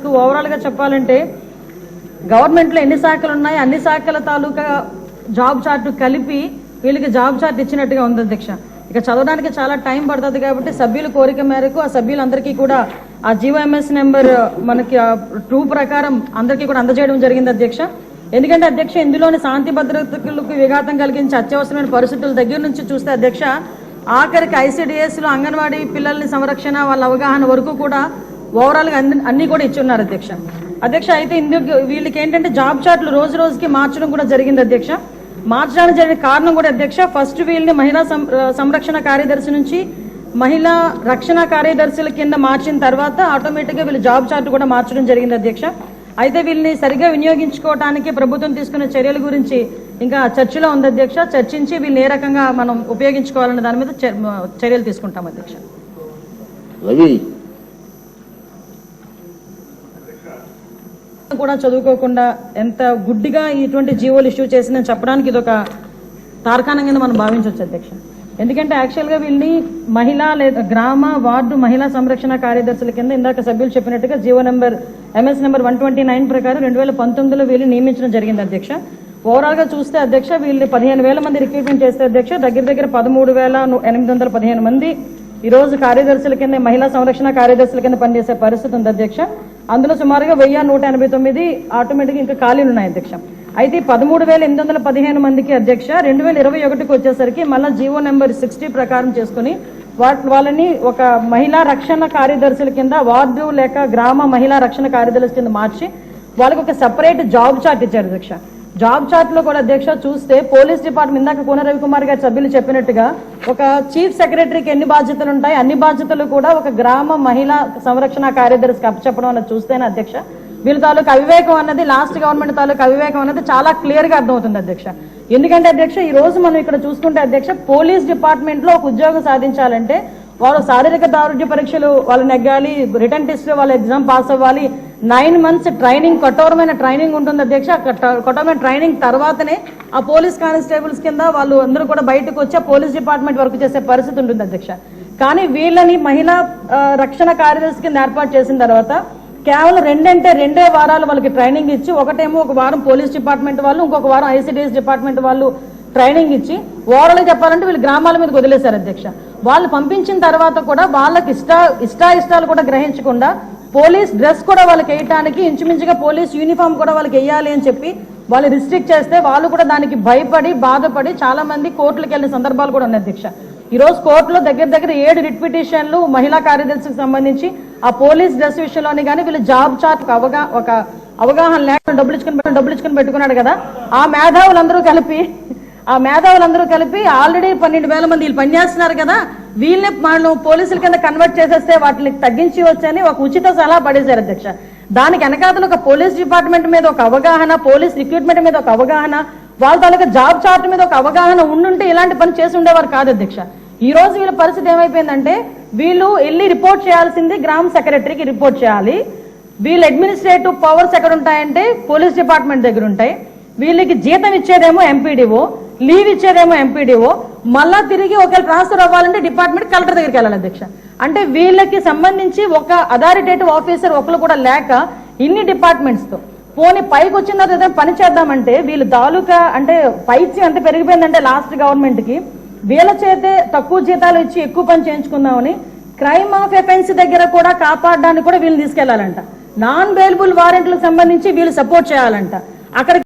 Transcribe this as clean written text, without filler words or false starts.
తాలూకు ఓవరాల్గా చెప్పాలంటే గవర్నమెంట్లో ఎన్ని శాఖలు ఉన్నాయి అన్ని శాఖల తాలూకా జాబ్ చార్ట్ కలిపి వీళ్ళకి జాబ్ చార్ట్ ఇచ్చినట్టుగా ఉంది అధ్యక్ష. ఇక చదవడానికి చాలా టైం పడుతుంది కాబట్టి సభ్యుల కోరిక మేరకు ఆ సభ్యులందరికీ కూడా ఆ జీవోఎంఎస్ నెంబర్ మనకి 2 ప్రకారం అందరికీ కూడా అందజేయడం జరిగింది అధ్యక్ష. ఎందుకంటే అధ్యక్ష ఇందులోని శాంతి భద్రతలకు విఘాతం కలిగించే అత్యవసరమైన పరిస్థితుల దగ్గర నుంచి చూస్తే అధ్యక్ష ఆఖరికి ఐసిడిఎస్లో అంగన్వాడీ పిల్లల్ని సంరక్షణ వాళ్ళ అవగాహన వరకు కూడా ఓవరాల్గా అన్ని కూడా ఇచ్చున్నారు అధ్యక్ష. అయితే ఇందుకు వీళ్ళకి ఏంటంటే జాబ్ చార్ట్లు రోజు రోజుకి మార్చడం కూడా జరిగింది అధ్యక్ష. మార్చడానికి జరిగిన కారణం కూడా అధ్యక్ష ఫస్ట్ వీళ్ళని మహిళా సంరక్షణ కార్యదర్శి నుంచి మహిళా రక్షణ కార్యదర్శుల కింద మార్చిన తర్వాత ఆటోమేటిక్గా వీళ్ళు జాబ్ చార్ట్ కూడా మార్చడం జరిగింది అధ్యక్ష. అయితే వీళ్ళని సరిగ్గా వినియోగించుకోవడానికి ప్రభుత్వం తీసుకున్న చర్యల గురించి ఇంకా చర్చలో ఉంది అధ్యక్ష. చర్చించి వీళ్ళని ఏ రకంగా మనం ఉపయోగించుకోవాలన్న దాని మీద చర్యలు తీసుకుంటాం అధ్యక్ష. కూడా చదువుకోకుండా ఎంత గుడ్డిగా ఇటువంటి జీవోలు ఇష్యూ చేసిందని చెప్పడానికి ఇది ఒక తార్కాణం కింద మనం భావించవచ్చు అధ్యక్ష. ఎందుకంటే యాక్చువల్గా వీళ్ళని మహిళా లేదా గ్రామ వార్డు మహిళా సంరక్షణ కార్యదర్శుల కింద ఇందాక సభ్యులు చెప్పినట్టుగా జీవో నెంబర్ ఎంఎస్ నెంబర్ 129 ప్రకారం 2019లో వీళ్ళు నియమించడం జరిగింది అధ్యక్ష. ఓవరాల్గా చూస్తే అధ్యక్ష వీళ్ళు 15,000 మంది రిక్రూట్మెంట్ చేస్తే అధ్యక్ష దగ్గర 13,815 మంది ఈరోజు కార్యదర్శుల కింద మహిళా సంరక్షణ కార్యదర్శుల కింద పనిచేసే పరిస్థితి ఉంది అధ్యక్ష. అందులో సుమారుగా 1,189 ఆటోమేటిక్గా ఇంకా ఖాళీలు ఉన్నాయి అధ్యక్ష. అయితే 13,815 మందికి అధ్యక్ష 2021కి వచ్చేసరికి మళ్ళీ జీవో నెంబర్ 60 ప్రకారం చేసుకుని వాళ్ళని ఒక మహిళా రక్షణ కార్యదర్శుల కింద వార్డు లేక గ్రామ మహిళా రక్షణ కార్యదర్శుల కింద మార్చి వాళ్ళకి ఒక సెపరేట్ జాబ్ చార్ట్ ఇచ్చారు అధ్యక్ష. జాబ్ చార్ట్ లో కూడా అధ్యక్ష చూస్తే పోలీస్ డిపార్ట్మెంట్ ఇందాక కోన రవికుమార్ గారి సభ్యులు చెప్పినట్టుగా ఒక చీఫ్ సెక్రటరీకి ఎన్ని బాధ్యతలు ఉంటాయి అన్ని బాధ్యతలు కూడా ఒక గ్రామ మహిళా సంరక్షణ కార్యదర్శికి అప్పచెప్పడం అన్నది చూస్తేనే అధ్యక్ష వీళ్ళ తాలూకు అవివేకం అన్నది లాస్ట్ గవర్నమెంట్ తాలూకు అవివేకం అన్నది చాలా క్లియర్ గా అర్థమవుతుంది అధ్యక్ష. ఎందుకంటే అధ్యక్ష ఈ రోజు మనం ఇక్కడ చూసుకుంటే అధ్యక్ష పోలీస్ డిపార్ట్మెంట్ లో ఒక ఉద్యోగం సాధించాలంటే వాళ్ళు శారీరక దారుఢ్య పరీక్షలు వాళ్ళు నెగ్గాలి, రిటర్న్ టెస్ట్ వాళ్ళ ఎగ్జామ్ పాస్ అవ్వాలి, 9 months ట్రైనింగ్ కఠోరమైన ట్రైనింగ్ ఉంటుంది అధ్యక్ష. కఠోరమైన ట్రైనింగ్ తర్వాతనే ఆ పోలీస్ కానిస్టేబుల్స్ కింద వాళ్ళు అందరూ కూడా బయటకు వచ్చి పోలీస్ డిపార్ట్మెంట్ వర్క్ చేసే పరిస్థితి ఉంటుంది అధ్యక్ష. కానీ వీళ్ళని మహిళా రక్షణ కార్యదర్శి కింద ఏర్పాటు చేసిన తర్వాత కేవలం 2 వారాలు వాళ్ళకి ట్రైనింగ్ ఇచ్చి ఒకటేమో ఒక వారం పోలీస్ డిపార్ట్మెంట్ వాళ్ళు ఇంకొక వారం ఐసిడిఎస్ డిపార్ట్మెంట్ వాళ్ళు ట్రైనింగ్ ఇచ్చి ఓవరాల్గా చెప్పాలంటే వీళ్ళు గ్రామాల మీద వదిలేశారు అధ్యక్ష. వాళ్ళు పంపించిన తర్వాత కూడా వాళ్ళకి ఇష్టాలు కూడా గ్రహించకుండా పోలీస్ డ్రెస్ కూడా వాళ్ళకి వేయటానికి ఇంచుమించుగా పోలీస్ యూనిఫామ్ కూడా వాళ్ళకి వేయాలి అని చెప్పి వాళ్ళు రిస్ట్రిక్ట్ చేస్తే వాళ్ళు కూడా దానికి భయపడి బాధపడి చాలా మంది కోర్టులకు వెళ్ళిన సందర్భాలు కూడా ఉన్నాయి అధ్యక్ష. ఈ రోజు కోర్టులో దగ్గర 7 రిట్ పిటిషన్లు మహిళా కార్యదర్శికి సంబంధించి ఆ పోలీస్ డ్రెస్ విషయంలోని కానీ వీళ్ళు జాబ్ చార్ట్ ఒక అవగాహన లేకుండా డబ్బులు ఇచ్చుకుని పెట్టుకున్నాడు కదా ఆ మేధావులందరూ కలిపి ఆల్రెడీ 12,000 మంది వీళ్ళు పనిచేస్తున్నారు కదా వీళ్ళని మనం పోలీసుల కింద కన్వర్ట్ చేసేస్తే వాటిని తగ్గించి వచ్చని ఒక ఉచిత సలహా పడేశారు అధ్యక్ష. దానికి వెనకాతలు ఒక పోలీస్ డిపార్ట్మెంట్ మీద ఒక అవగాహన, పోలీస్ రిక్రూట్మెంట్ మీద ఒక అవగాహన, వాళ్ళ తాలూకా జాబ్ చార్ట్ మీద ఒక అవగాహన ఉండుంటే ఇలాంటి పని చేసి ఉండేవారు కాదు అధ్యక్ష. ఈ రోజు వీళ్ళ పరిస్థితి ఏమైపోయిందంటే వీళ్ళు వెళ్ళి రిపోర్ట్ చేయాల్సింది గ్రామ సెక్రటరీకి రిపోర్ట్ చేయాలి. వీళ్ళు అడ్మినిస్ట్రేటివ్ పవర్స్ ఎక్కడ ఉంటాయంటే పోలీస్ డిపార్ట్మెంట్ దగ్గర ఉంటాయి. వీళ్ళకి జీతం ఇచ్చేదేమో ఎంపీడీఓ, లీవ్ ఇచ్చేదేమో ఎంపీడీఓ, మళ్ళా తిరిగి ఒకవేళ ట్రాన్స్ఫర్ అవ్వాలంటే డిపార్ట్మెంట్ కలెక్టర్ దగ్గరికి వెళ్ళాలి అధ్యక్ష. అంటే వీళ్ళకి సంబంధించి ఒక అథారిటేటివ్ ఆఫీసర్ ఒకరు కూడా లేక ఇన్ని డిపార్ట్మెంట్స్ తో పోనీ పైకి వచ్చిన తర్వాత ఏదైనా పని చేద్దామంటే వీళ్ళు తాలూకా అంటే పైచి ఎంత పెరిగిపోయిందంటే లాస్ట్ గవర్నమెంట్ కి వీళ్ళ చేతే తక్కువ జీతాలు ఇచ్చి ఎక్కువ పని చేయించుకుందామని క్రైమ్ ఆఫ్ ఎఫెన్స్ దగ్గర కూడా కాపాడడానికి కూడా వీళ్ళు తీసుకెళ్లాలంట. నాన్ బెయిలబుల్ వారెంట్లకు సంబంధించి వీళ్ళు సపోర్ట్ చేయాలంట. అక్కడ